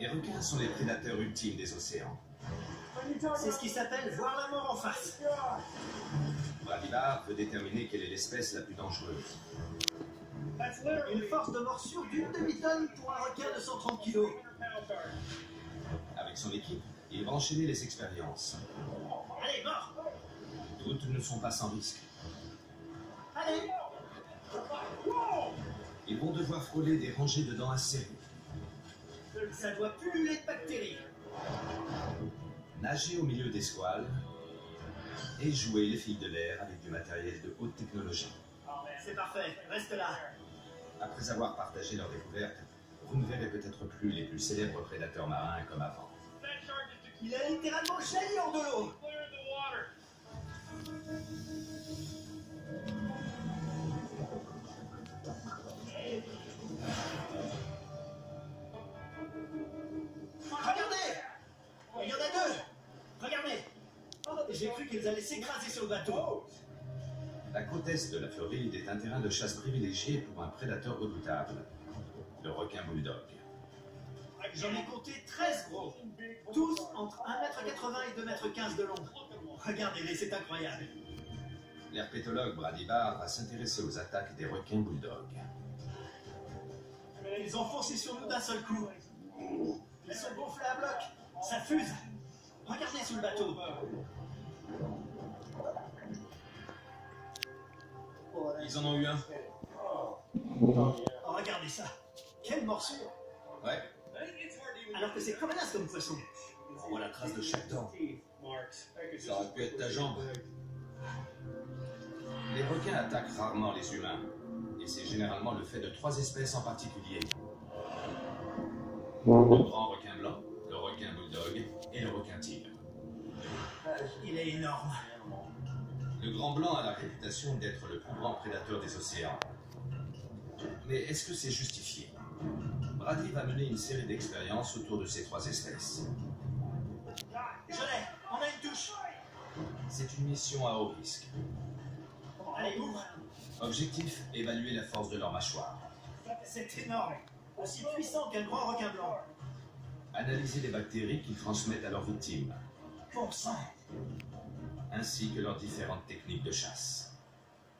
Les requins sont les prédateurs ultimes des océans. C'est ce qui s'appelle voir la mort en face. Brady Bar veut déterminer quelle est l'espèce la plus dangereuse. Une force de morsure d'une demi-tonne pour un requin de 130 kg. Avec son équipe, il va enchaîner les expériences. Allez, mort! Toutes ne sont pas sans risque. Allez! Ils vont devoir frôler des rangées de dents acérées, Ça doit pulluler de bactéries. nager au milieu des squales et jouer les filles de l'air avec du matériel de haute technologie. C'est parfait, reste là. Après avoir partagé leur découverte, vous ne verrez peut-être plus les plus célèbres prédateurs marins comme avant. Il a littéralement jailli hors de l'eau. Regardez! Il y en a deux! Regardez! J'ai cru qu'ils allaient s'écraser sur le bateau. La côte est de la Floride est un terrain de chasse privilégié pour un prédateur redoutable, le requin bulldog. J'en ai compté 13 gros. Tous entre 1,80 m et 2,15 m de long. Regardez-les, c'est incroyable. L'herpétologue Brady Bar va s'intéresser aux attaques des requins bulldog. Ils ont foncé sur nous d'un seul coup. Ils sont gonflés à bloc. Ça fuse. Regardez sous le bateau. Ils en ont eu un. Oh, regardez ça. Quelle morsure. Ouais. Alors que c'est comme un as comme poisson. On voit la trace de chaque dent. Ça aurait pu être ta jambe. Les requins attaquent rarement les humains. Et c'est généralement le fait de 3 espèces en particulier. Le grand requin blanc, le requin bulldog et le requin tigre. Il est énorme. Le grand blanc a la réputation d'être le plus grand prédateur des océans. Mais est-ce que c'est justifié? Brady va mener une série d'expériences autour de ces 3 espèces. Je l'ai. On a une touche. C'est une mission à haut risque. Allez, ouvre. Objectif, évaluer la force de leur mâchoire. C'est énorme. Aussi puissant qu'un grand requin blanc. Analyser les bactéries qu'ils transmettent à leurs victimes, Bon sang. ainsi que leurs différentes techniques de chasse.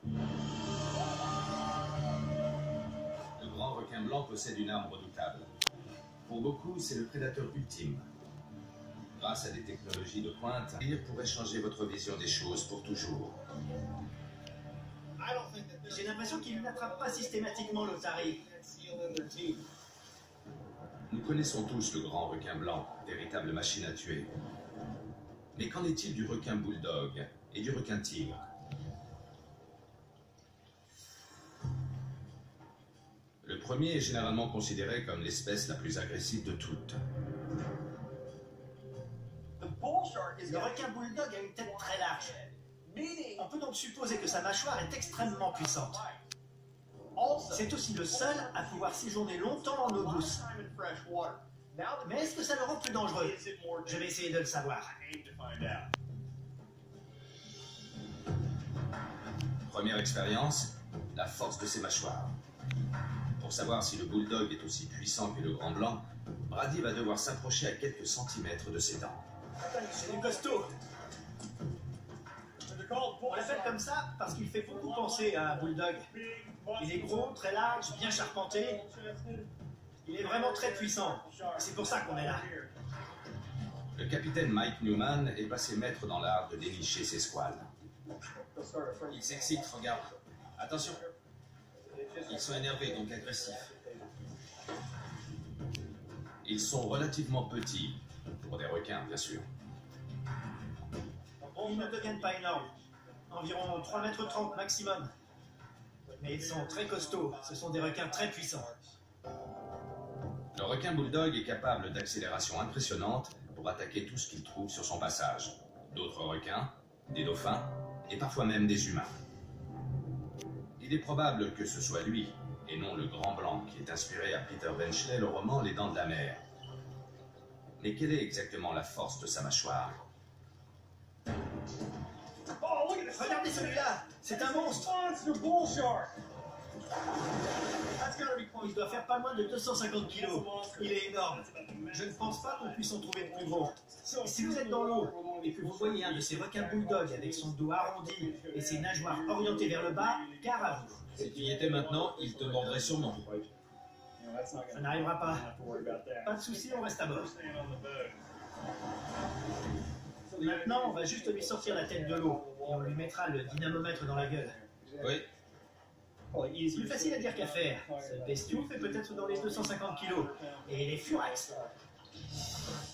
Le grand requin blanc possède une arme redoutable. Pour beaucoup, c'est le prédateur ultime. Grâce à des technologies de pointe, il pourrait changer votre vision des choses pour toujours. J'ai l'impression qu'il n'attrape pas systématiquement l'otarie. Nous connaissons tous le grand requin blanc, véritable machine à tuer. Mais qu'en est-il du requin bulldog et du requin tigre? Le premier est généralement considéré comme l'espèce la plus agressive de toutes. Le requin bulldog a une tête très large. On peut donc supposer que sa mâchoire est extrêmement puissante. C'est aussi le seul à pouvoir séjourner longtemps en eau douce. Mais est-ce que ça le rend plus dangereux? Je vais essayer de le savoir. Première expérience, la force de ses mâchoires. Pour savoir si le bulldog est aussi puissant que le grand blanc, Brady va devoir s'approcher à quelques centimètres de ses dents. C'est du costaud. On l'appelle comme ça parce qu'il fait beaucoup penser à un bulldog. Il est gros, très large, bien charpenté. Il est vraiment très puissant. C'est pour ça qu'on est là. Le capitaine Mike Newman est passé maître dans l'art de dénicher ses squales. Ils s'excitent, regarde. Attention. Ils sont énervés, donc agressifs. Ils sont relativement petits, pour des requins bien sûr. Ils ne deviennent pas énormes. Environ 3,30 m maximum. Mais ils sont très costauds. Ce sont des requins très puissants. Le requin bulldog est capable d'accélération impressionnante pour attaquer tout ce qu'il trouve sur son passage. D'autres requins, des dauphins et parfois même des humains. Il est probable que ce soit lui, et non le grand blanc qui est inspiré à Peter Benchley le roman Les Dents de la Mer. Mais quelle est exactement la force de sa mâchoire? Regardez celui-là. C'est un monstre. Il doit faire pas moins de 250 kilos. Il est énorme. Je ne pense pas qu'on puisse en trouver de plus gros. Et si vous êtes dans l'eau et que vous voyez un de ces requins bulldogs avec son dos arrondi et ses nageoires orientées vers le bas, gare à vous. Si tu y étais maintenant, il te mordrait sûrement. Ça n'arrivera pas. Pas de souci, on reste à bord. Maintenant, on va juste lui sortir la tête de l'eau et on lui mettra le dynamomètre dans la gueule. Oui. Plus facile à dire qu'à faire. Ce bestiau fait peut-être dans les 250 kilos. Et il est furax.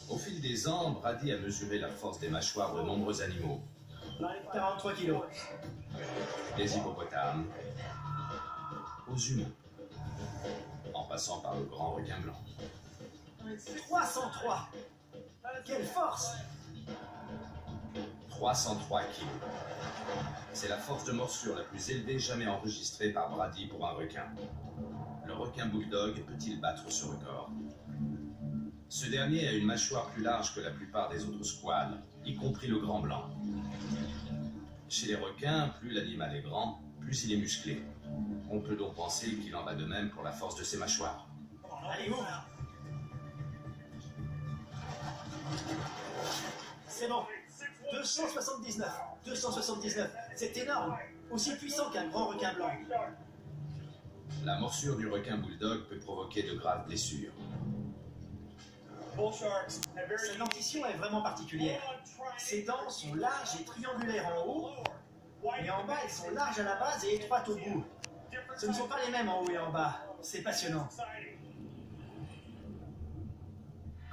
Au fil des ans, Brady a mesuré la force des mâchoires de nombreux animaux. 43 kilos. Des hippopotames aux humains, en passant par le grand requin blanc. 303. Quelle force! 303 kilos. C'est la force de morsure la plus élevée jamais enregistrée par Brady pour un requin. Le requin bulldog peut-il battre ce record? Ce dernier a une mâchoire plus large que la plupart des autres squales, y compris le grand blanc. Chez les requins, plus l'animal est grand, plus il est musclé. On peut donc penser qu'il en va de même pour la force de ses mâchoires. Allez, ouvre! C'est bon. 279. 279. C'est énorme. Aussi puissant qu'un grand requin blanc. La morsure du requin bulldog peut provoquer de graves blessures. Sa dentition est vraiment particulière. Ses dents sont larges et triangulaires en haut, mais en bas elles sont larges à la base et étroites au bout. Ce ne sont pas les mêmes en haut et en bas. C'est passionnant.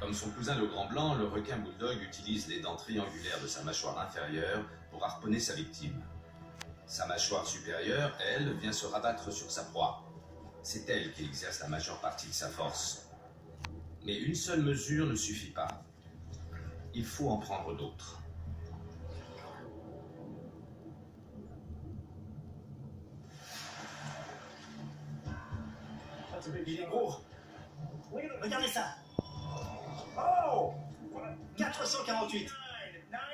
Comme son cousin le grand blanc, le requin bulldog utilise les dents triangulaires de sa mâchoire inférieure pour harponner sa victime. Sa mâchoire supérieure, elle, vient se rabattre sur sa proie. C'est elle qui exerce la majeure partie de sa force. Mais une seule mesure ne suffit pas. Il faut en prendre d'autres. Il est gros. Regardez ça. 448.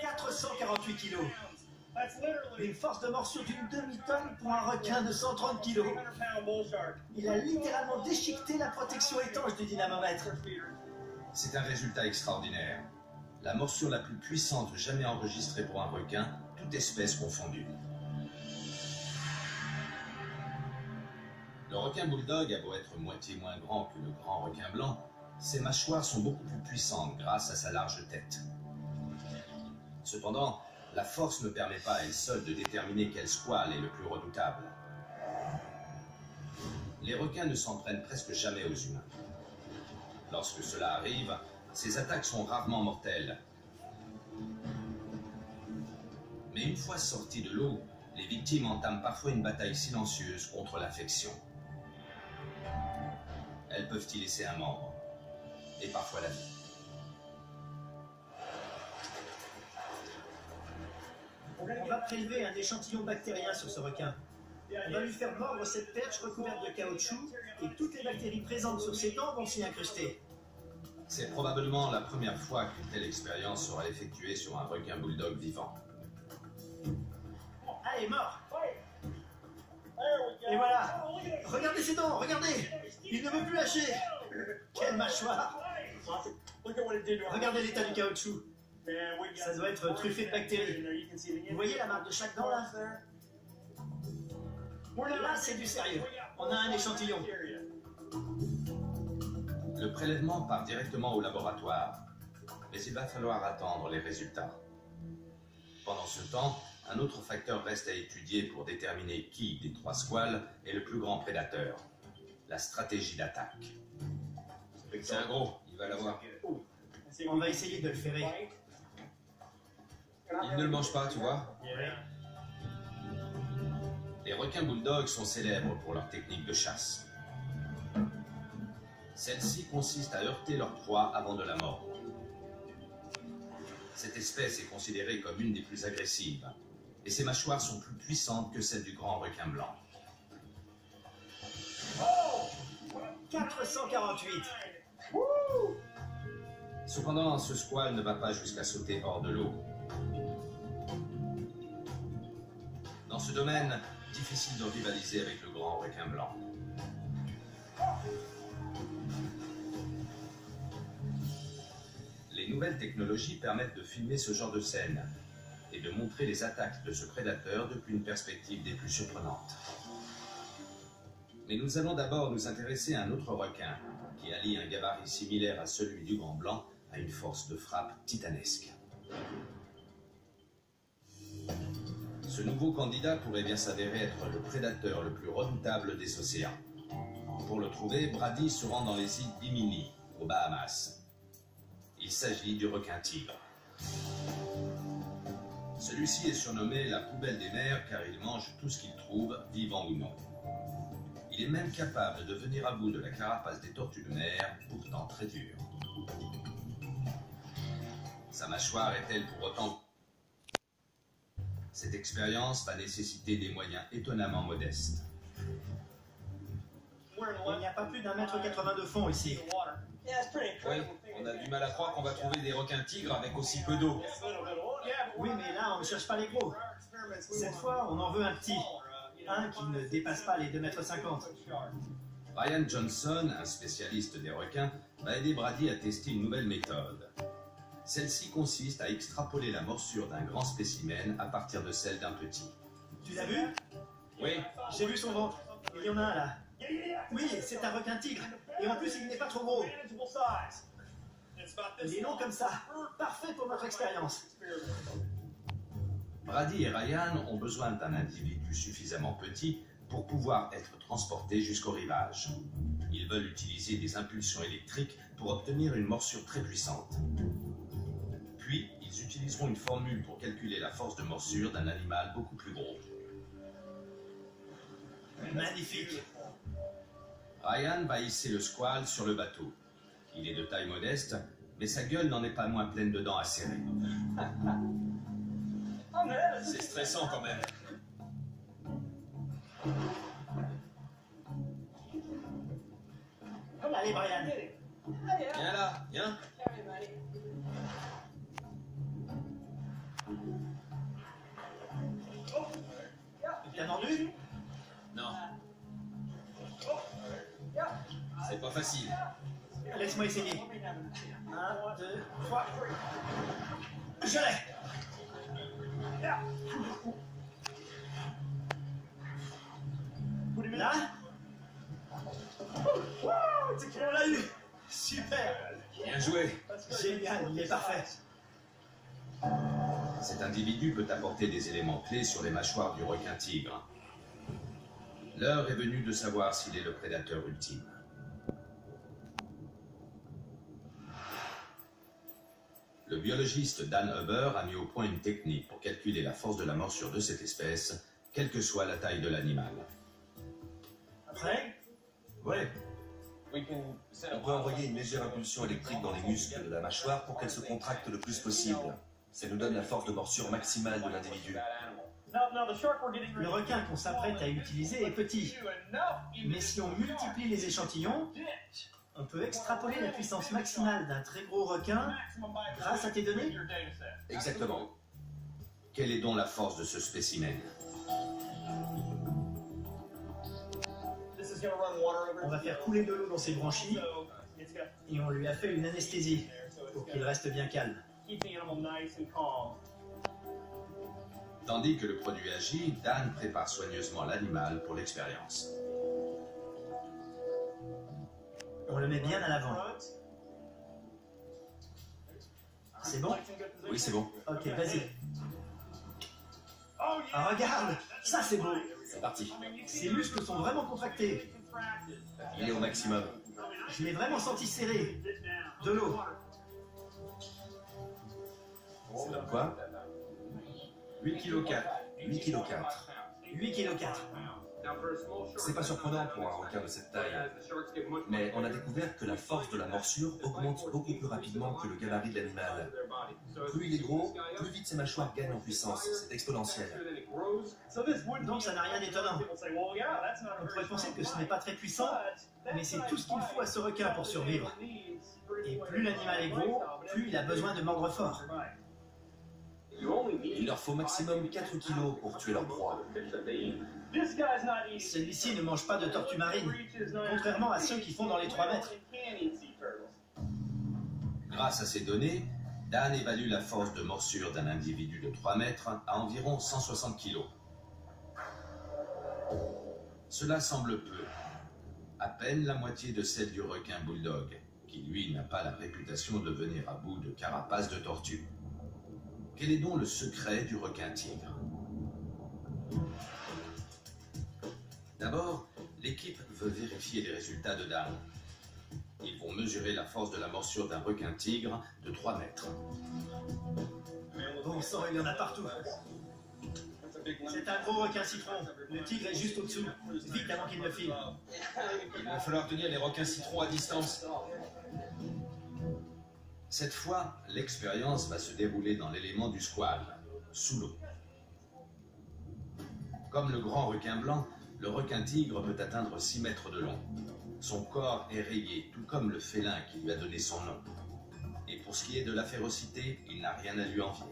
448 kilos. Une force de morsure d'une demi-tonne pour un requin de 130 kilos. Il a littéralement déchiqueté la protection étanche du dynamomètre. C'est un résultat extraordinaire. La morsure la plus puissante jamais enregistrée pour un requin, toute espèce confondue. Le requin bulldog a beau être moitié moins grand que le grand requin blanc, ses mâchoires sont beaucoup plus puissantes grâce à sa large tête. Cependant, la force ne permet pas à elle seule de déterminer quel squale est le plus redoutable. Les requins ne s'en prennent presque jamais aux humains. Lorsque cela arrive, ces attaques sont rarement mortelles. Mais une fois sorties de l'eau, les victimes entament parfois une bataille silencieuse contre l'infection. Elles peuvent y laisser un membre, et parfois la vie. On va prélever un échantillon bactérien sur ce requin. On va lui faire mordre cette perche recouverte de caoutchouc et toutes les bactéries présentes sur ses dents vont s'y incruster. C'est probablement la première fois qu'une telle expérience sera effectuée sur un requin bulldog vivant. Allez, mort! Et voilà! Regardez ses dents, regardez! Il ne veut plus lâcher! Quelle mâchoire! Regardez l'état du caoutchouc. Ça doit être truffé de bactéries. Vous voyez la marque de chaque dent là? Là, c'est du sérieux. On a un échantillon. Le prélèvement part directement au laboratoire, mais il va falloir attendre les résultats. Pendant ce temps, un autre facteur reste à étudier pour déterminer qui des trois squales est le plus grand prédateur. La stratégie d'attaque. C'est un gros, il va l'avoir. On va essayer de le ferrer. Il ne le mange pas, tu vois. Les requins bulldogs sont célèbres pour leur technique de chasse. Celle-ci consiste à heurter leur proie avant de la mordre. Cette espèce est considérée comme une des plus agressives, et ses mâchoires sont plus puissantes que celles du grand requin blanc. 448. Cependant, ce squale ne va pas jusqu'à sauter hors de l'eau. Dans ce domaine, difficile de rivaliser avec le grand requin blanc. Les nouvelles technologies permettent de filmer ce genre de scène et de montrer les attaques de ce prédateur depuis une perspective des plus surprenantes. Mais nous allons d'abord nous intéresser à un autre requin qui allie un gabarit similaire à celui du grand blanc à une force de frappe titanesque. Ce nouveau candidat pourrait bien s'avérer être le prédateur le plus redoutable des océans. Pour le trouver, Brady se rend dans les îles Bimini, aux Bahamas. Il s'agit du requin-tigre. Celui-ci est surnommé la poubelle des mers car il mange tout ce qu'il trouve, vivant ou non. Il est même capable de venir à bout de la carapace des tortues de mer, pourtant très dure. Sa mâchoire est-elle pour autant... Cette expérience va nécessiter des moyens étonnamment modestes. Il n'y a pas plus d'1,80 m de fond ici. Oui, on a du mal à croire qu'on va trouver des requins-tigres avec aussi peu d'eau. Oui, mais là, on ne cherche pas les gros. Cette fois, on en veut un petit. Un qui ne dépasse pas les 2,50 m. Ryan Johnson, un spécialiste des requins, va aider Brady à tester une nouvelle méthode. Celle-ci consiste à extrapoler la morsure d'un grand spécimen à partir de celle d'un petit. Tu l'as vu? Oui, J'ai vu son ventre. Il y en a un là. Oui, c'est un requin-tigre. Et en plus, il n'est pas trop gros. Il est long comme ça. Parfait pour notre expérience. Brady et Ryan ont besoin d'un individu suffisamment petit pour pouvoir être transportés jusqu'au rivage. Ils veulent utiliser des impulsions électriques pour obtenir une morsure très puissante. Puis, ils utiliseront une formule pour calculer la force de morsure d'un animal beaucoup plus gros. Magnifique. Ryan va hisser le squale sur le bateau. Il est de taille modeste, mais sa gueule n'en est pas moins pleine de dents acérées. c'est stressant quand même. Allez, Brian. Viens là, viens. T'as mordu? Non. C'est pas facile. Laisse-moi essayer. 1, 2, 3. Je l'ai. Là? On l'a eu. Super. Bien joué. Génial, il est parfait. Cet individu peut apporter des éléments clés sur les mâchoires du requin-tigre. L'heure est venue de savoir s'il est le prédateur ultime. Le biologiste Dan Huber a mis au point une technique pour calculer la force de la morsure de cette espèce, quelle que soit la taille de l'animal. Prêt? Ouais. On peut envoyer une légère impulsion électrique dans les muscles de la mâchoire pour qu'elle se contracte le plus possible. Ça nous donne la force de morsure maximale de l'individu. Le requin qu'on s'apprête à utiliser est petit. Mais si on multiplie les échantillons, on peut extrapoler la puissance maximale d'un très gros requin grâce à tes données. Exactement. Quelle est donc la force de ce spécimen? On va faire couler de l'eau dans ses branchies et on lui a fait une anesthésie pour qu'il reste bien calme. Tandis que le produit agit, Dan prépare soigneusement l'animal pour l'expérience. On le met bien à l'avant. C'est bon? Oui, c'est bon. Ok, vas-y. Ah, regarde! Ça, c'est beau! C'est parti. Ses muscles sont vraiment contractés. Il est au maximum. Je l'ai vraiment senti serré. De l'eau. C'est dans quoi? 8,4 kg. 8,4 kg. 8,4 kg. C'est pas surprenant pour un requin de cette taille. Mais on a découvert que la force de la morsure augmente beaucoup plus rapidement que le gabarit de l'animal. Plus il est gros, plus vite ses mâchoires gagnent en puissance. C'est exponentiel. Donc ça n'a rien d'étonnant. On pourrait penser que ce n'est pas très puissant, mais c'est tout ce qu'il faut à ce requin pour survivre. Et plus l'animal est gros, plus il a besoin de mordre fort. Il leur faut maximum 4 kilos pour tuer leur proie. Celui-ci ne mange pas de tortues marines, contrairement à ceux qui font dans les 3 mètres. Grâce à ces données, Dan évalue la force de morsure d'un individu de 3 mètres à environ 160 kg. Cela semble peu, à peine la moitié de celle du requin bulldog, qui lui n'a pas la réputation de venir à bout de carapaces de tortue. Quel est donc le secret du requin-tigre? D'abord, l'équipe veut vérifier les résultats de Dan. Ils vont mesurer la force de la morsure d'un requin-tigre de 3 mètres. Bon sang, il y en a partout. C'est un gros requin citron. Le tigre est juste au-dessous. Vite avant qu'il ne file. Il va falloir tenir les requins citrons à distance. Cette fois, l'expérience va se dérouler dans l'élément du squale, sous l'eau. Comme le grand requin blanc, le requin-tigre peut atteindre 6 mètres de long. Son corps est rayé, tout comme le félin qui lui a donné son nom. Et pour ce qui est de la férocité, il n'a rien à lui envier.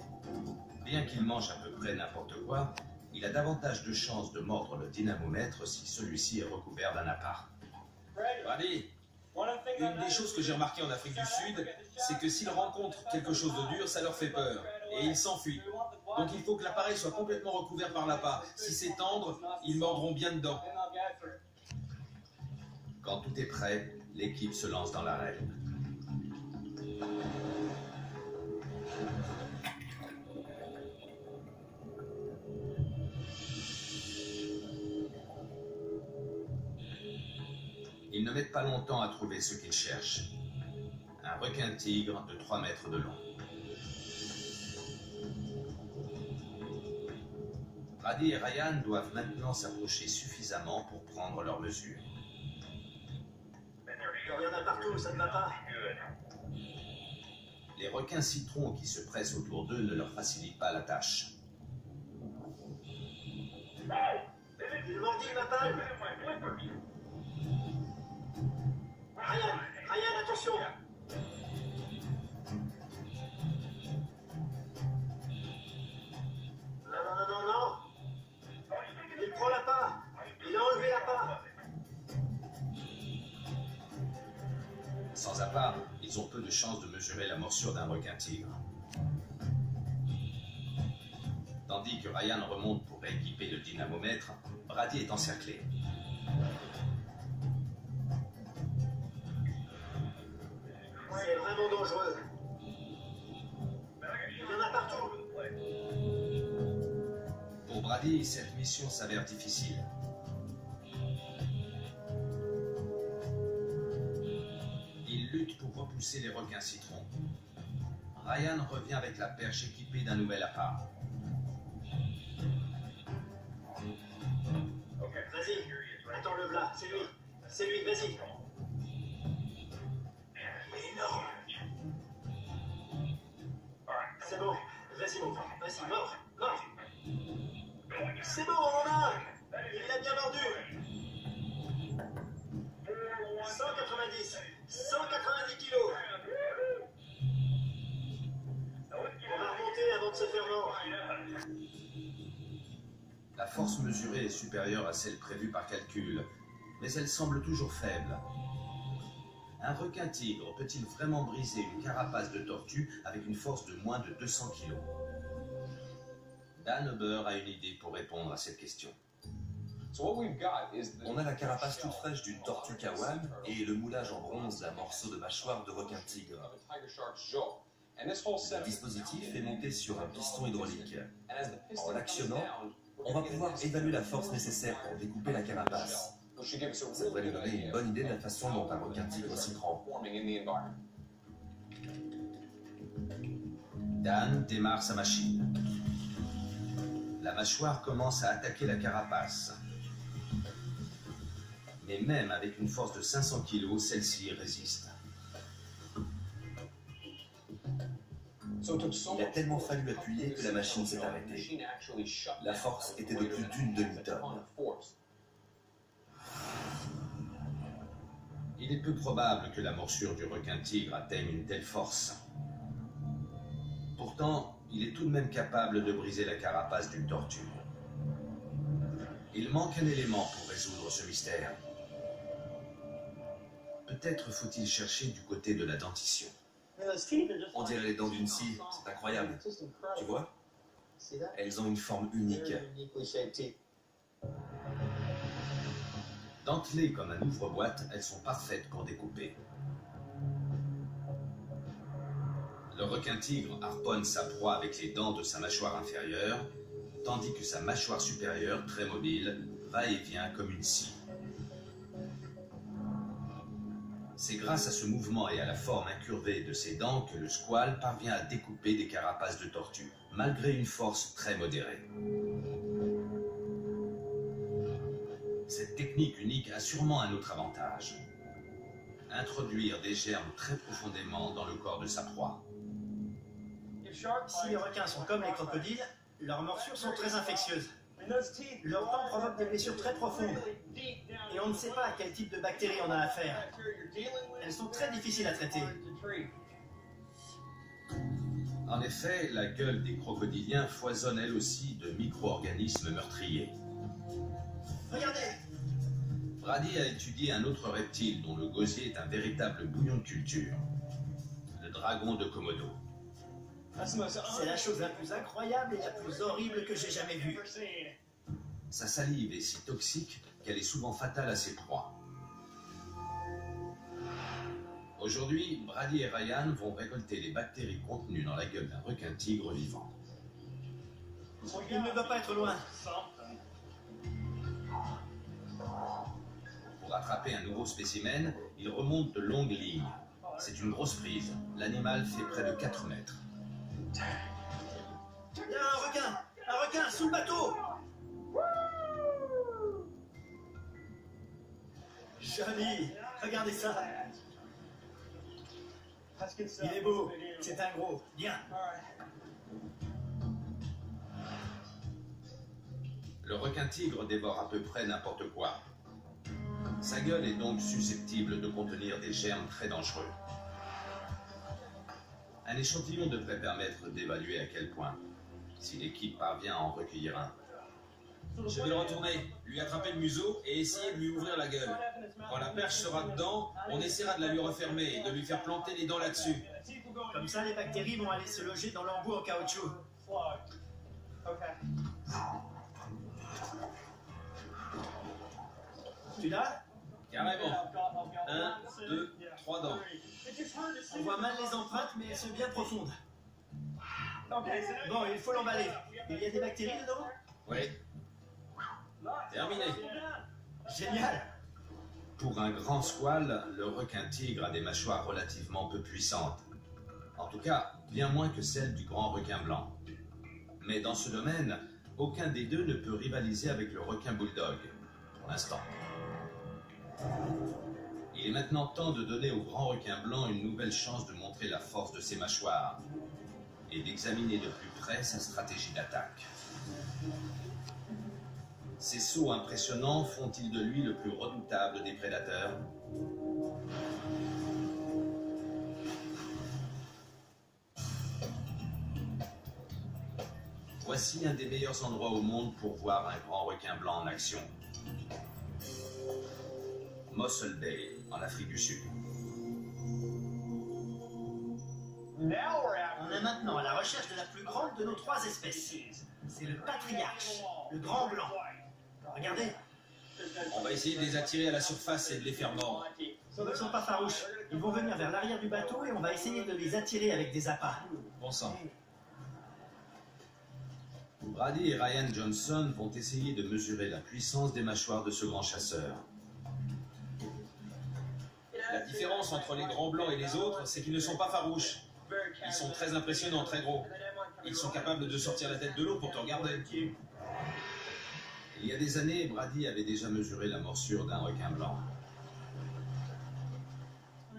Bien qu'il mange à peu près n'importe quoi, il a davantage de chances de mordre le dynamomètre si celui-ci est recouvert d'un appât. Brady, une des choses que j'ai remarquées en Afrique du Sud, c'est que s'ils rencontrent quelque chose de dur, ça leur fait peur. Et ils s'enfuient. Donc il faut que l'appareil soit complètement recouvert par l'appât. Si c'est tendre, ils mordront bien dedans. Quand tout est prêt, l'équipe se lance dans l'arène. Ils ne mettent pas longtemps à trouver ce qu'ils cherchent. Un requin-tigre de 3 mètres de long. Brady et Ryan doivent maintenant s'approcher suffisamment pour prendre leurs mesures. Il y en a partout, ça ne va pas. Les requins citrons qui se pressent autour d'eux ne leur facilitent pas la tâche. Il mordit ma palme. Ryan, attention. Non. Il prend l'appât. Il a enlevé l'appât. Sans appât, ils ont peu de chances de mesurer la morsure d'un requin-tigre. Tandis que Ryan remonte pour rééquiper le dynamomètre, Brady est encerclé. C'est vraiment dangereux. Il y en a partout. Pour Brady, cette mission s'avère difficile. Il lutte pour repousser les requins citrons. Ryan revient avec la perche équipée d'un nouvel appât. Vas-y, attends-le là, c'est lui, vas-y. Il est énorme. C'est bon, vas-y mon frère, vas-y, mort. C'est bon, on en a. Il l'a bien mordu. 190 kilos. On va remonter avant de se faire mordre. La force mesurée est supérieure à celle prévue par calcul, mais elle semble toujours faible. Un requin-tigre peut-il vraiment briser une carapace de tortue avec une force de moins de 200 kg? Dan Huber a une idée pour répondre à cette question. On a la carapace toute fraîche d'une tortue kawan et le moulage en bronze d'un morceau de mâchoire de requin-tigre. Le dispositif est monté sur un piston hydraulique. En l'actionnant, on va pouvoir évaluer la force nécessaire pour découper la carapace. Ça devrait nous donner une bonne idée de la façon dont un requin-tigre s'y prend. Dan démarre sa machine. La mâchoire commence à attaquer la carapace. Mais même avec une force de 500 kg, celle-ci résiste. Il a tellement fallu appuyer que la machine s'est arrêtée. La force était de plus d'une demi-tonne. Il est peu probable que la morsure du requin-tigre atteigne une telle force. Pourtant, il est tout de même capable de briser la carapace d'une tortue. Il manque un élément pour résoudre ce mystère. Peut-être faut-il chercher du côté de la dentition. On dirait les dents d'une scie, c'est incroyable. Tu vois? Elles ont une forme unique. Dentelées comme un ouvre-boîte, elles sont parfaites pour découper. Le requin-tigre harponne sa proie avec les dents de sa mâchoire inférieure, tandis que sa mâchoire supérieure, très mobile, va et vient comme une scie. C'est grâce à ce mouvement et à la forme incurvée de ses dents que le squale parvient à découper des carapaces de tortue, malgré une force très modérée. Cette technique unique a sûrement un autre avantage. Introduire des germes très profondément dans le corps de sa proie. Si les requins sont comme les crocodiles, leurs morsures sont très infectieuses. Leurs dents provoquent des blessures très profondes. Et on ne sait pas à quel type de bactéries on a affaire. Elles sont très difficiles à traiter. En effet, la gueule des crocodiliens foisonne elle aussi de micro-organismes meurtriers. Regardez! Brady a étudié un autre reptile dont le gosier est un véritable bouillon de culture. Le dragon de Komodo. C'est la chose la plus incroyable et la plus horrible que j'ai jamais vue. Sa salive est si toxique qu'elle est souvent fatale à ses proies. Aujourd'hui, Brady et Ryan vont récolter les bactéries contenues dans la gueule d'un requin-tigre vivant. Il ne doit pas être loin. Pour attraper un nouveau spécimen, il remonte de longues lignes. C'est une grosse prise. L'animal fait près de 4 mètres. Il y a un requin sous le bateau. Joli, regardez ça. Il est beau, c'est un gros. Bien. Le requin-tigre dévore à peu près n'importe quoi. Sa gueule est donc susceptible de contenir des germes très dangereux. Un échantillon devrait permettre d'évaluer à quel point, si l'équipe parvient à en recueillir un. Je vais le retourner, lui attraper le museau et essayer de lui ouvrir la gueule. Quand la perche sera dedans, on essaiera de la lui refermer et de lui faire planter les dents là-dessus. Comme ça, les bactéries vont aller se loger dans l'embout en caoutchouc. Tu l'as? Carrément. 1, 2, 3 dents. On voit mal les empreintes, mais elles sont bien profondes. Bon, il faut l'emballer. Il y a des bactéries dedans? Oui. Terminé. Génial! Pour un grand squale, le requin-tigre a des mâchoires relativement peu puissantes. En tout cas, bien moins que celles du grand requin blanc. Mais dans ce domaine, aucun des deux ne peut rivaliser avec le requin bulldog, pour l'instant. Il est maintenant temps de donner au grand requin blanc une nouvelle chance de montrer la force de ses mâchoires et d'examiner de plus près sa stratégie d'attaque. Ces sauts impressionnants font-ils de lui le plus redoutable des prédateurs? Voici un des meilleurs endroits au monde pour voir un grand requin blanc en action. Mossel Bay, en Afrique du Sud. On est maintenant à la recherche de la plus grande de nos 3 espèces. C'est le patriarche, le grand blanc. Regardez, On va essayer de les attirer à la surface et de les faire mordre. ils ne sont pas farouches. Ils vont venir vers l'arrière du bateau et on va essayer de les attirer avec des appâts. Bon sang. Brady et Ryan Johnson vont essayer de mesurer la puissance des mâchoires de ce grand chasseur. La différence entre les grands blancs et les autres, c'est qu'ils ne sont pas farouches. Ils sont très impressionnants, très gros. Ils sont capables de sortir la tête de l'eau pour te regarder. Il y a des années, Brady avait déjà mesuré la morsure d'un requin blanc.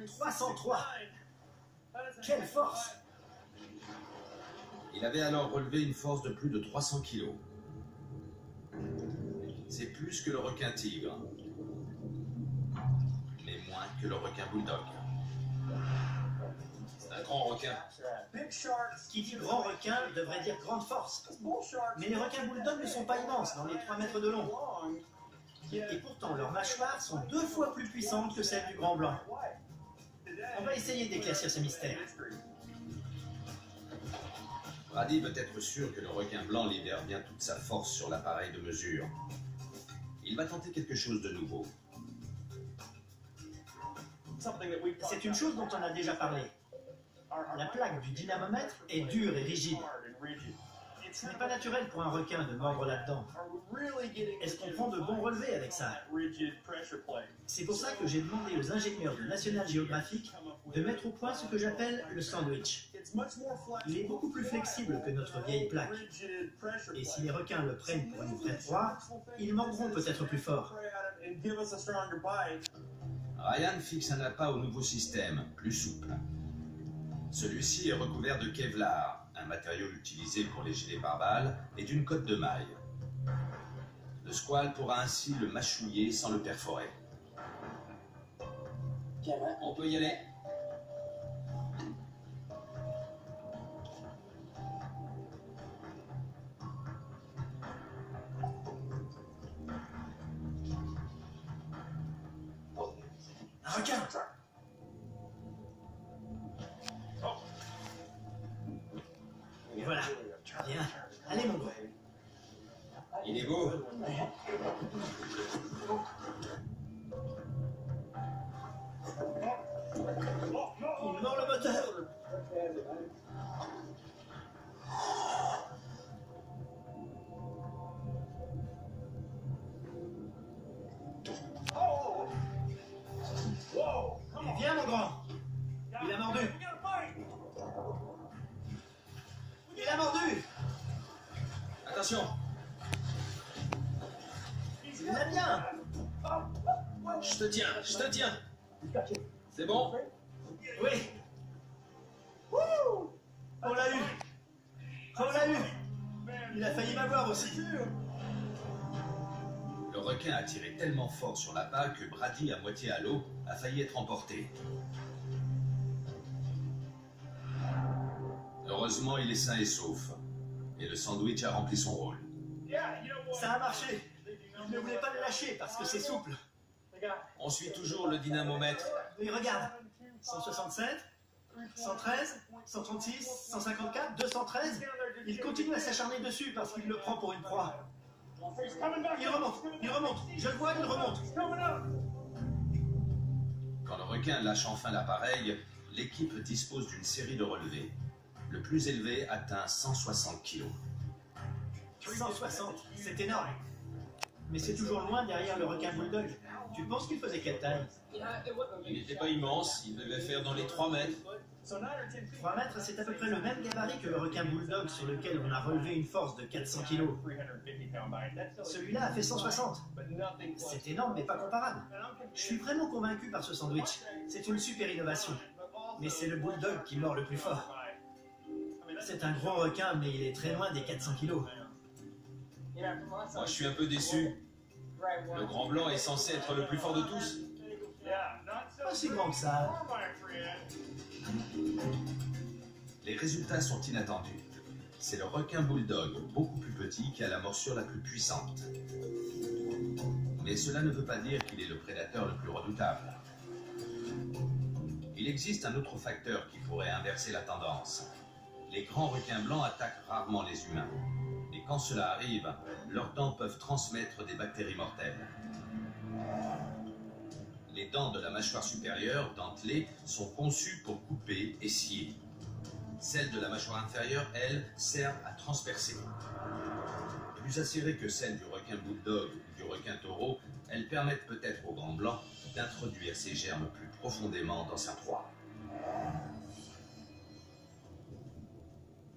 303! Quelle force! Il avait alors relevé une force de plus de 300 kilos. C'est plus que le requin tigre, mais moins que le requin bulldog. C'est incroyable. grand requin. Qui dit grand requin devrait dire grande force. Mais les requins bulldogs ne sont pas immenses, dans les 3 mètres de long. Et pourtant, leurs mâchoires sont 2 fois plus puissantes que celles du grand blanc. On va essayer d'éclaircir ce mystère. Brady veut être sûr que le requin blanc libère bien toute sa force sur l'appareil de mesure. Il va tenter quelque chose de nouveau. C'est une chose dont on a déjà parlé. La plaque du dynamomètre est dure et rigide. Ce n'est pas naturel pour un requin de mordre là-dedans. Est-ce qu'on prend de bons relevés avec ça? C'est pour ça que j'ai demandé aux ingénieurs de National Geographic de mettre au point ce que j'appelle le sandwich. Il est beaucoup plus flexible que notre vieille plaque. Et si les requins le prennent pour une vraie proie, ils mordront peut-être plus fort. Ryan fixe un appât au nouveau système, plus souple. Celui-ci est recouvert de Kevlar, un matériau utilisé pour les gilets pare-balles, et d'une cotte de maille. Le squale pourra ainsi le mâchouiller sans le perforer. On peut y aller? Un requin! Voilà. Bien. Allez, mon gars. Il est beau. Il mord le moteur. Et viens, mon grand. Il a mordu. Il a mordu. Attention. Il l'a bien. Je te tiens, je te tiens. C'est bon? Oui. On l'a eu. On l'a eu. Il a failli m'avoir aussi. Le requin a tiré tellement fort sur l'appât que Brady, à moitié à l'eau, a failli être emporté. Heureusement, il est sain et sauf. Et le sandwich a rempli son rôle. Ça a marché. Ne voulez pas le lâcher parce que c'est souple. On suit toujours le dynamomètre. Oui, regarde. 167, 113, 136, 154, 213. Il continue à s'acharner dessus parce qu'il le prend pour une proie. Il remonte. Je le vois, il remonte. Quand le requin lâche enfin l'appareil, l'équipe dispose d'une série de relevés. Le plus élevé atteint 160 kg. 160, c'est énorme. Mais c'est toujours loin derrière le requin bulldog. Tu penses qu'il faisait quelle taille? Il n'était pas immense, il devait faire dans les 3 mètres. 3 mètres, c'est à peu près le même gabarit que le requin bulldog sur lequel on a relevé une force de 400 kg. Celui-là a fait 160. C'est énorme, mais pas comparable. Je suis vraiment convaincu par ce sandwich. C'est une super innovation. Mais c'est le bulldog qui mord le plus fort. C'est un gros requin, mais il est très loin des 400 kg. Moi, je suis un peu déçu. Le grand blanc est censé être le plus fort de tous. Pas si grand que ça. Les résultats sont inattendus. C'est le requin bulldog, beaucoup plus petit, qui a la morsure la plus puissante. Mais cela ne veut pas dire qu'il est le prédateur le plus redoutable. Il existe un autre facteur qui pourrait inverser la tendance. Les grands requins blancs attaquent rarement les humains. Et quand cela arrive, leurs dents peuvent transmettre des bactéries mortelles. Les dents de la mâchoire supérieure, dentelées, sont conçues pour couper et scier. Celles de la mâchoire inférieure, elles, servent à transpercer. Plus acérées que celles du requin bulldog ou du requin taureau, elles permettent peut-être au grand blanc d'introduire ses germes plus profondément dans sa proie.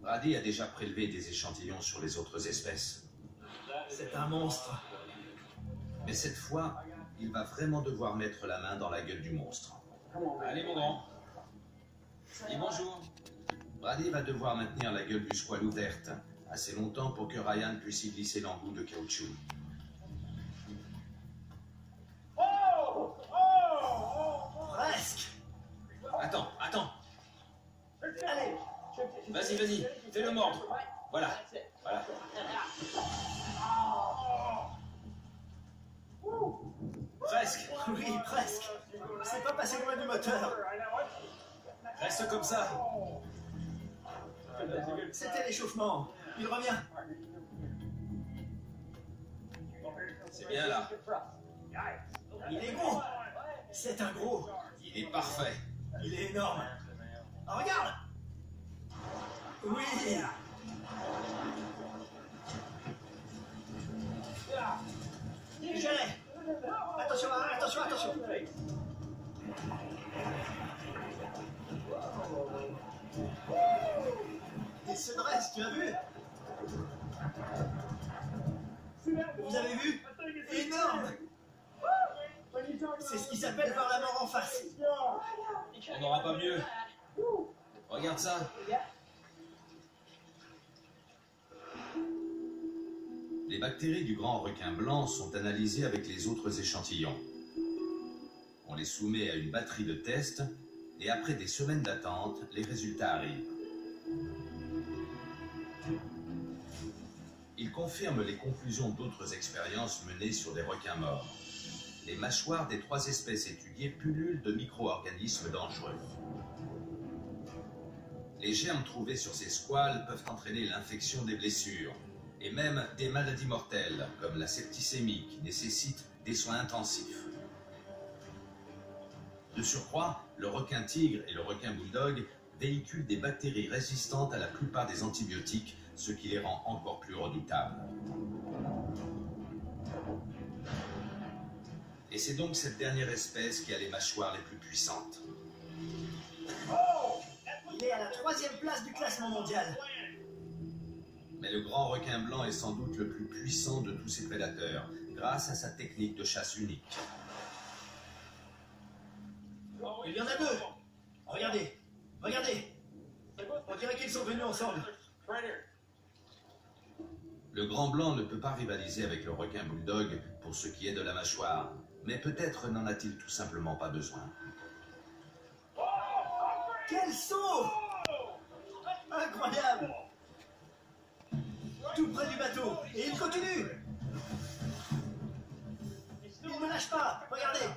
Brady a déjà prélevé des échantillons sur les autres espèces. C'est un monstre. Mais cette fois, il va vraiment devoir mettre la main dans la gueule du monstre. Allez, mon grand. Dis bonjour. Brady va devoir maintenir la gueule du squale ouverte assez longtemps pour que Ryan puisse y glisser l'embout de caoutchouc. Presque. Attends. Vas-y, vas-y, fais-le mordre. Voilà, voilà. Presque. Oui, presque. C'est pas passé loin du moteur. Reste comme ça. C'était l'échauffement. Il revient. C'est bien là. Il est gros. C'est un gros. Il est parfait. Il est énorme. Oh, regarde. Oui. Géré. Attention, attention, attention. Il se dresse, tu as vu? Vous avez vu? Énorme. C'est ce qui s'appelle voir la mort en face. On n'aura pas mieux. Regarde ça. Les bactéries du grand requin blanc sont analysées avec les autres échantillons. On les soumet à une batterie de tests et après des semaines d'attente, les résultats arrivent. Ils confirment les conclusions d'autres expériences menées sur des requins morts. Les mâchoires des 3 espèces étudiées pullulent de micro-organismes dangereux. Les germes trouvés sur ces squales peuvent entraîner l'infection des blessures et même des maladies mortelles comme la septicémie qui nécessite des soins intensifs. De surcroît, le requin tigre et le requin bulldog véhiculent des bactéries résistantes à la plupart des antibiotiques, ce qui les rend encore plus redoutables. Et c'est donc cette dernière espèce qui a les mâchoires les plus puissantes. Il est à la 3e place du classement mondial. Mais le grand requin blanc est sans doute le plus puissant de tous ses prédateurs, grâce à sa technique de chasse unique. Il y en a 2. Regardez, regardez. On dirait qu'ils sont venus ensemble. Le grand blanc ne peut pas rivaliser avec le requin bulldog pour ce qui est de la mâchoire, mais peut-être n'en a-t-il tout simplement pas besoin. Quel saut! Incroyable! Tout près du bateau, et il continue! Il ne lâche pas, regardez!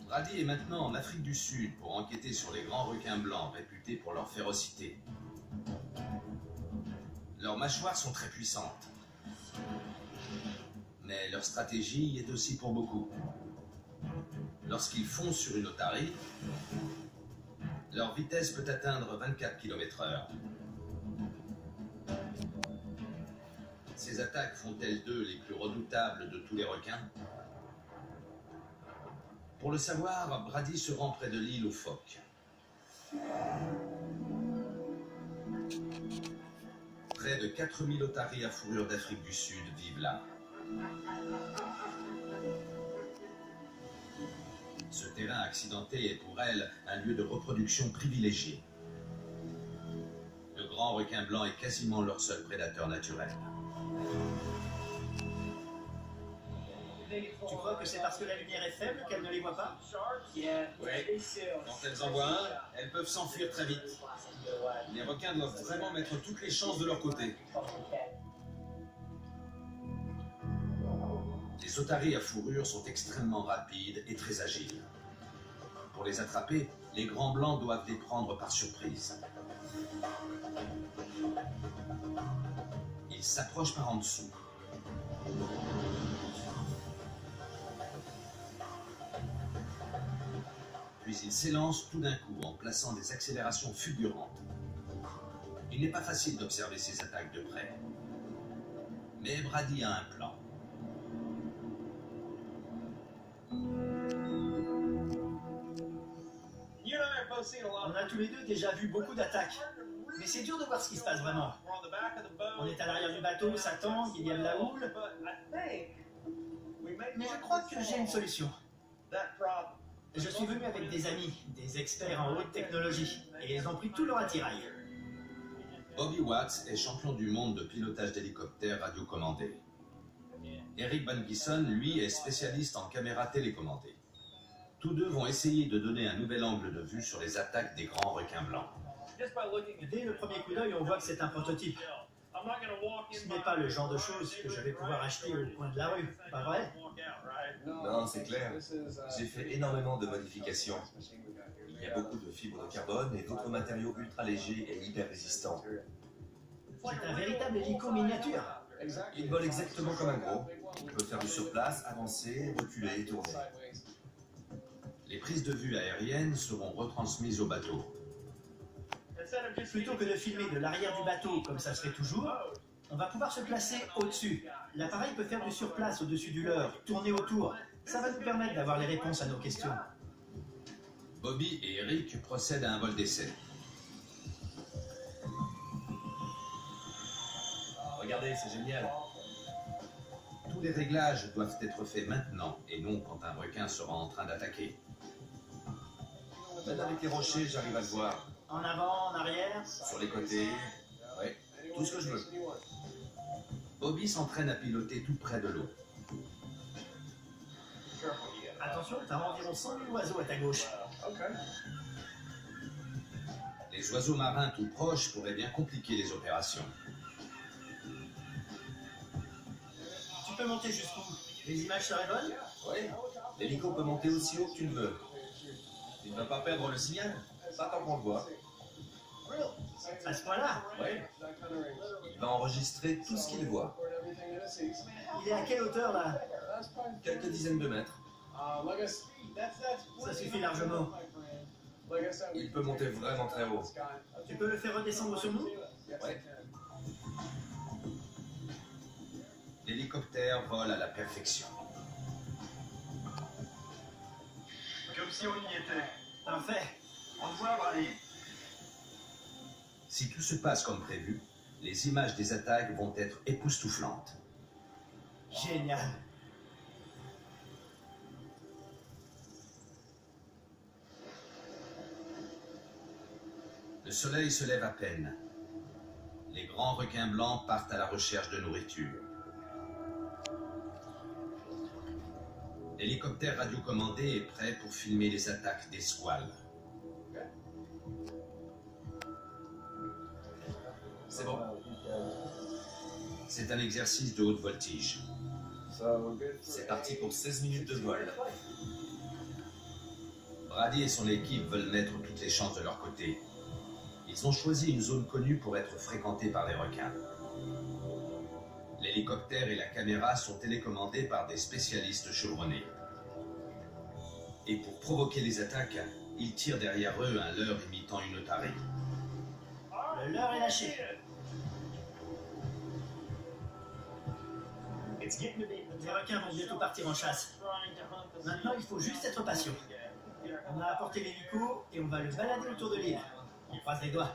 Brady est maintenant en Afrique du Sud pour enquêter sur les grands requins blancs réputés pour leur férocité. Leurs mâchoires sont très puissantes. Mais leur stratégie est aussi pour beaucoup. Lorsqu'ils foncent sur une otarie, leur vitesse peut atteindre 24 km/h. Ces attaques font-elles d'eux les plus redoutables de tous les requins? Pour le savoir, Brady se rend près de l'île aux phoques. Près de 4000 otaries à fourrure d'Afrique du Sud vivent là. Ce terrain accidenté est pour elles un lieu de reproduction privilégié. Le grand requin blanc est quasiment leur seul prédateur naturel. Tu crois que c'est parce que la lumière est faible qu'elles ne les voient pas? Oui. Quand elles en voient un, elles peuvent s'enfuir très vite. Les requins doivent vraiment mettre toutes les chances de leur côté. Les otaries à fourrure sont extrêmement rapides et très agiles. Pour les attraper, les grands blancs doivent les prendre par surprise. Ils s'approchent par en dessous. Puis ils s'élancent tout d'un coup en plaçant des accélérations fulgurantes. Il n'est pas facile d'observer ces attaques de près. Mais Brady a un plan. On a tous les deux déjà vu beaucoup d'attaques. Mais c'est dur de voir ce qui se passe vraiment. On est à l'arrière du bateau, ça tangue, il y a de la houle. Mais je crois que j'ai une solution. Je suis venu avec des amis, des experts en haute technologie, et ils ont pris tout leur attirail. Bobby Watts est champion du monde de pilotage d'hélicoptères radiocommandés. Eric Van Gisson, lui, est spécialiste en caméras télécommandées. Tous deux vont essayer de donner un nouvel angle de vue sur les attaques des grands requins blancs. Dès le premier coup d'œil, on voit que c'est un prototype. Ce n'est pas le genre de choses que je vais pouvoir acheter au coin de la rue, pas vrai? Non, c'est clair. J'ai fait énormément de modifications. Il y a beaucoup de fibres de carbone et d'autres matériaux ultra légers et hyper résistants. C'est un véritable hélico miniature. Il vole exactement comme un gros. Il peut faire du surplace, avancer, reculer et tourner. Les prises de vue aériennes seront retransmises au bateau. Plutôt que de filmer de l'arrière du bateau, comme ça se fait toujours, on va pouvoir se placer au-dessus. L'appareil peut faire du surplace au-dessus du leurre, tourner autour. Ça va nous permettre d'avoir les réponses à nos questions. Bobby et Eric procèdent à un vol d'essai. Regardez, c'est génial. Tous les réglages doivent être faits maintenant et non quand un requin sera en train d'attaquer. Même avec les rochers, j'arrive à le voir. En avant, en arrière. Sur les côtés. Oui, tout ce que je veux. Bobby s'entraîne à piloter tout près de l'eau. Attention, t'as environ 100 000 oiseaux à ta gauche. Les oiseaux marins tout proches pourraient bien compliquer les opérations. Tu peux monter jusqu'où? Les images seraient bonnes? Oui, l'hélico peut monter aussi haut que tu le veux. Il ne va pas perdre le signal. Pas tant qu'on le voit. À ce point-là? Oui. Il va enregistrer tout ce qu'il voit. Il est à quelle hauteur là? Quelques dizaines de mètres. Ça suffit largement. Il peut monter vraiment très haut. Tu peux le faire redescendre sur nous? Oui. L'hélicoptère vole à la perfection. Comme si on y était. Parfait. On te voit, Brady. Si tout se passe comme prévu, les images des attaques vont être époustouflantes. Génial. Le soleil se lève à peine. Les grands requins blancs partent à la recherche de nourriture. L'hélicoptère radiocommandé est prêt pour filmer les attaques des squales. C'est bon. C'est un exercice de haute voltige. C'est parti pour 16 minutes de vol. Brady et son équipe veulent mettre toutes les chances de leur côté. Ils ont choisi une zone connue pour être fréquentée par les requins. L'hélicoptère et la caméra sont télécommandés par des spécialistes chevronnés. Et pour provoquer les attaques, ils tirent derrière eux un leurre imitant une otarie. Le leurre est lâché. Les requins vont bientôt partir en chasse. Maintenant, il faut juste être patient. On a apporté l'hélico et on va le balader autour de l'île. On croise les doigts.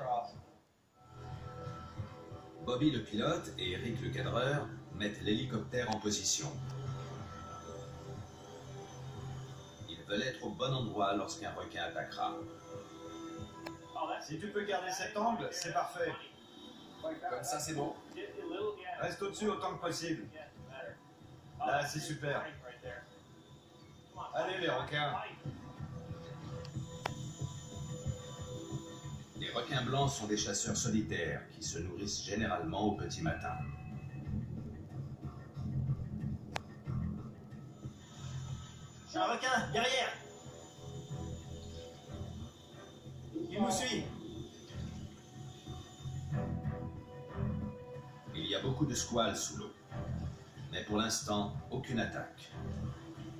Bobby le pilote et Eric le cadreur mettent l'hélicoptère en position. Ils veulent être au bon endroit lorsqu'un requin attaquera. Si tu peux garder cet angle, c'est parfait. Comme ça, c'est bon. Reste au-dessus autant que possible. Là, c'est super. Allez, les requins. Les requins blancs sont des chasseurs solitaires qui se nourrissent généralement au petit matin. Un requin, derrière. Il nous suit. Il y a beaucoup de squales sous l'eau. Mais pour l'instant, aucune attaque.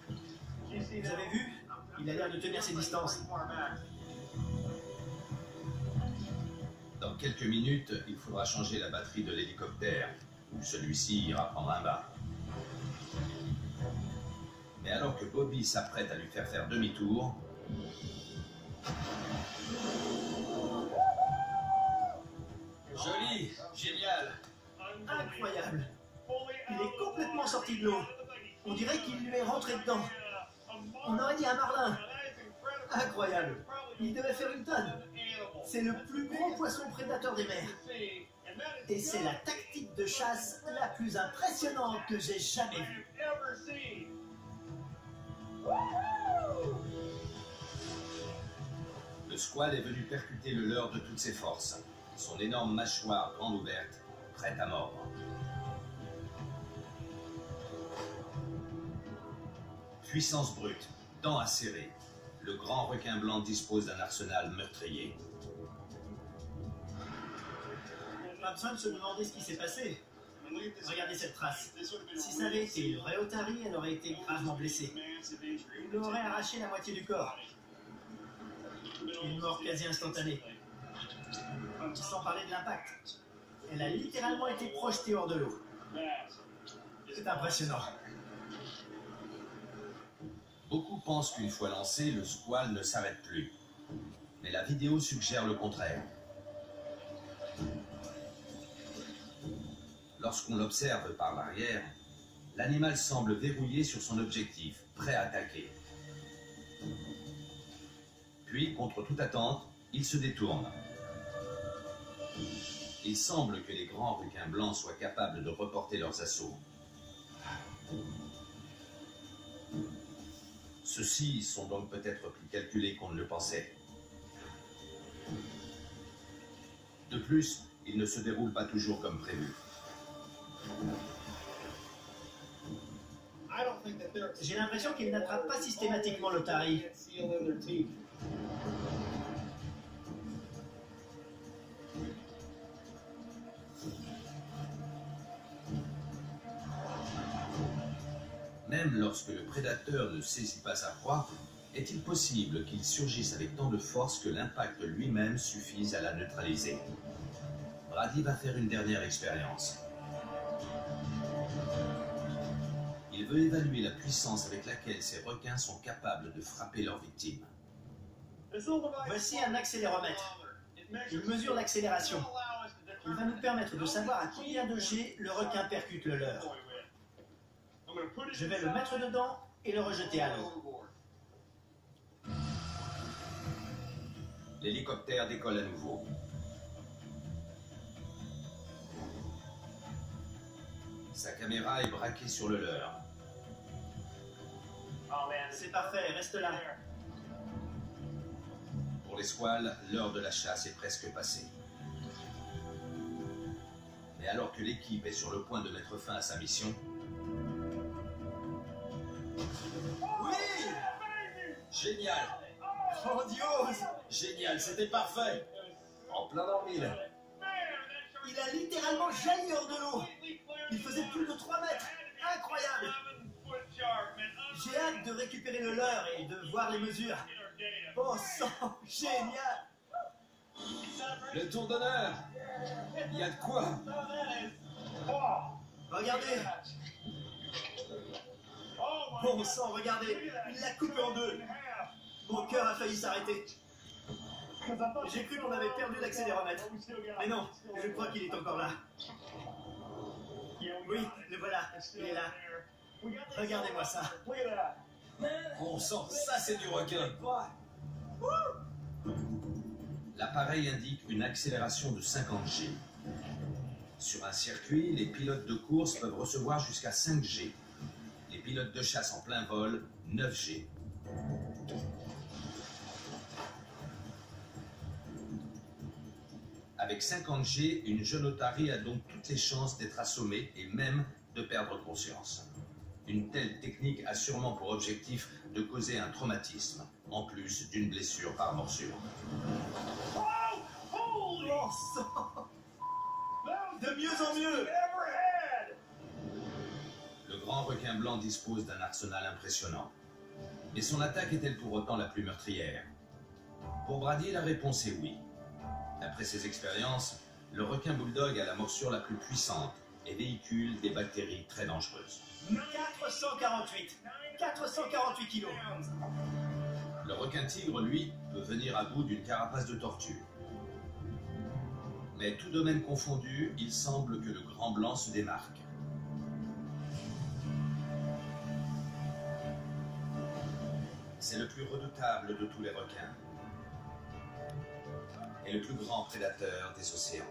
Vous avez vu? Il a l'air de tenir ses distances. Dans quelques minutes, il faudra changer la batterie de l'hélicoptère, ou celui-ci ira prendre un bain. Mais alors que Bobby s'apprête à lui faire demi-tour, Joli, génial. Incroyable. Il est complètement sorti de l'eau. On dirait qu'il lui est rentré dedans. On aurait dit un marlin. Incroyable. Il devait faire une tonne. C'est le plus gros poisson prédateur des mers. Et c'est la tactique de chasse la plus impressionnante que j'ai jamais vue. le squale est venu percuter le leurre de toutes ses forces, son énorme mâchoire grande ouverte, prête à mordre. Puissance brute, dents acérées, le grand requin blanc dispose d'un arsenal meurtrier. Pas besoin de se demander ce qui s'est passé. Regardez cette trace. Si ça avait été une vraie otarie, elle aurait été gravement blessée. Il lui aurait arraché la moitié du corps. Une mort quasi instantanée. Sans parler de l'impact. Elle a littéralement été projetée hors de l'eau. C'est impressionnant. Beaucoup pensent qu'une fois lancé, le squale ne s'arrête plus. Mais la vidéo suggère le contraire. Lorsqu'on l'observe par l'arrière, l'animal semble verrouillé sur son objectif, prêt à attaquer. Puis, contre toute attente, il se détourne. Il semble que les grands requins blancs soient capables de reporter leurs assauts. Ceux-ci sont donc peut-être plus calculés qu'on ne le pensait. De plus, ils ne se déroulent pas toujours comme prévu. J'ai l'impression qu'ils n'attrapent pas systématiquement l'otarie. Même lorsque le prédateur ne saisit pas sa proie, est-il possible qu'il surgisse avec tant de force que l'impact lui-même suffise à la neutraliser? Brady va faire une dernière expérience. Il veut évaluer la puissance avec laquelle ces requins sont capables de frapper leurs victimes. Voici un accéléromètre. Il mesure l'accélération. Il va nous permettre de savoir à combien de G le requin percute le leurre. Je vais le mettre dedans et le rejeter à l'eau. L'hélicoptère décolle à nouveau. Sa caméra est braquée sur le leurre. C'est parfait, reste là. Pour les squales, l'heure de la chasse est presque passée. Mais alors que l'équipe est sur le point de mettre fin à sa mission... Oui! Génial! Grandiose! Génial, c'était parfait! En plein dans le mille. Il a littéralement jailli hors de l'eau. Il faisait plus de 3 mètres. Incroyable! J'ai hâte de récupérer le leurre et de voir les mesures. Bon sang, génial! Le tour d'honneur! Il y a de quoi? Regardez! Bon sang, regardez! Il l'a coupé en deux. Mon cœur a failli s'arrêter. J'ai cru qu'on avait perdu l'accéléromètre. Mais non, je crois qu'il est encore là. Oui, le voilà. Il est là. Regardez-moi ça. Bon sang, ça c'est du requin! L'appareil indique une accélération de 50 G. Sur un circuit, les pilotes de course peuvent recevoir jusqu'à 5 G. Les pilotes de chasse en plein vol, 9 G. Avec 50 G, une jeune otarie a donc toutes les chances d'être assommée et même de perdre conscience. Une telle technique a sûrement pour objectif de causer un traumatisme, en plus d'une blessure par morsure. Bon sang! De mieux en mieux! Le grand requin blanc dispose d'un arsenal impressionnant. Mais son attaque est-elle pour autant la plus meurtrière? Pour Brady, la réponse est oui. D'après ses expériences, le requin bulldog a la morsure la plus puissante et véhicule des bactéries très dangereuses. 448 kilos. Le requin tigre, lui, peut venir à bout d'une carapace de tortue. Mais tout domaine confondu, il semble que le grand blanc se démarque. C'est le plus redoutable de tous les requins. Et le plus grand prédateur des océans.